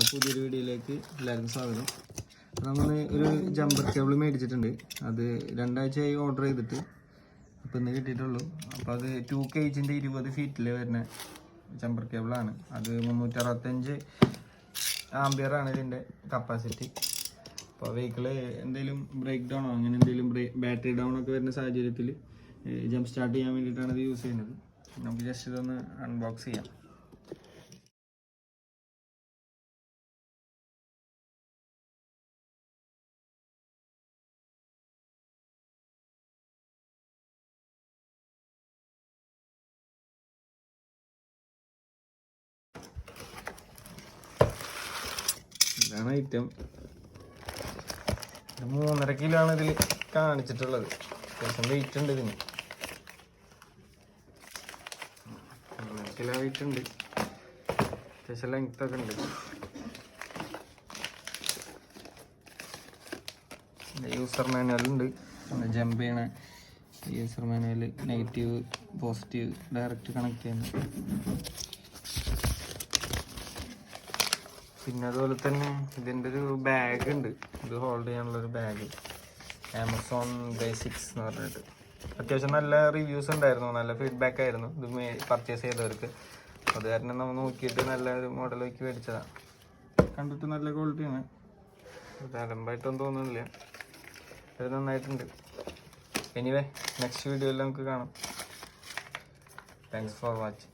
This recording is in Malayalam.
പുതിയൊരു വീഡിയോയിലേക്ക് എല്ലാവർക്കും സ്വാഗതം. നമ്മൾ ഒരു ജമ്പർ കേബിൾ മേടിച്ചിട്ടുണ്ട്. അത് 2 ആഴ്ചയായി ഓർഡർ ചെയ്തിട്ട് അപ്പോൾ ഇന്ന് കിട്ടിയിട്ടുള്ളൂ. അപ്പോൾ അത് 2 kg 20 ഫീറ്റിൽ വരുന്ന ജമ്പർ കേബിളാണ്. അത് 365 ആംപിയറാണ് ഇതിൻ്റെ കപ്പാസിറ്റി. അപ്പോൾ വെഹിക്കിള് എന്തെങ്കിലും ബ്രേക്ക് ഡൗണോ അങ്ങനെ എന്തെങ്കിലും ബാറ്ററി ഡൗൺ ഒക്കെ വരുന്ന സാഹചര്യത്തിൽ ജമ്പ് സ്റ്റാർട്ട് ചെയ്യാൻ വേണ്ടിയിട്ടാണ് ഇത് യൂസ് ചെയ്യുന്നത്. നമുക്ക് ജസ്റ്റ് ഇതൊന്ന് അൺബോക്സ് ചെയ്യാം. ഇതാണ് ഐറ്റം. 3.5 കിലോ ആണ് ഇതിൽ കാണിച്ചിട്ടുള്ളത്. അത്യാവശ്യം വെയിറ്റ് ഉണ്ട് ഇതിന്. 3.5 കിലോ വെയിറ്റ് ഉണ്ട്. അത്യാവശ്യം ലെങ്ത് ഒക്കെ ഉണ്ട്. യൂസർ മാനുവൽ ഉണ്ട്. ജമ്പ് ചെയ്യണ user manual, negative positive direct connect ചെയ്യുന്നത്. പിന്നെ അതുപോലെ തന്നെ ഇതിൻ്റെ ഒരു ബാഗ് ഉണ്ട്. ഇത് ഹോൾഡ് ചെയ്യാനുള്ളൊരു ബാഗ്, ആമസോൺ ബേസിക്സ് എന്ന് പറഞ്ഞിട്ട്. അത്യാവശ്യം നല്ല റിവ്യൂസ് ഉണ്ടായിരുന്നു, നല്ല ഫീഡ്ബാക്ക് ആയിരുന്നു ഇത് പർച്ചേസ് ചെയ്തവർക്ക്. അത് കാരണം നമ്മൾ നോക്കിയിട്ട് നല്ലൊരു മോഡലേക്ക് മേടിച്ചതാണ്. കണ്ടിട്ട് നല്ല ക്വാളിറ്റിയാണ്. ഇത് അലമ്പായിട്ടൊന്നും തോന്നുന്നില്ല. ഇത് നന്നായിട്ടുണ്ട്. എനിവേ നെക്സ്റ്റ് വീഡിയോയിൽ നമുക്ക് കാണാം. Thanks for watching.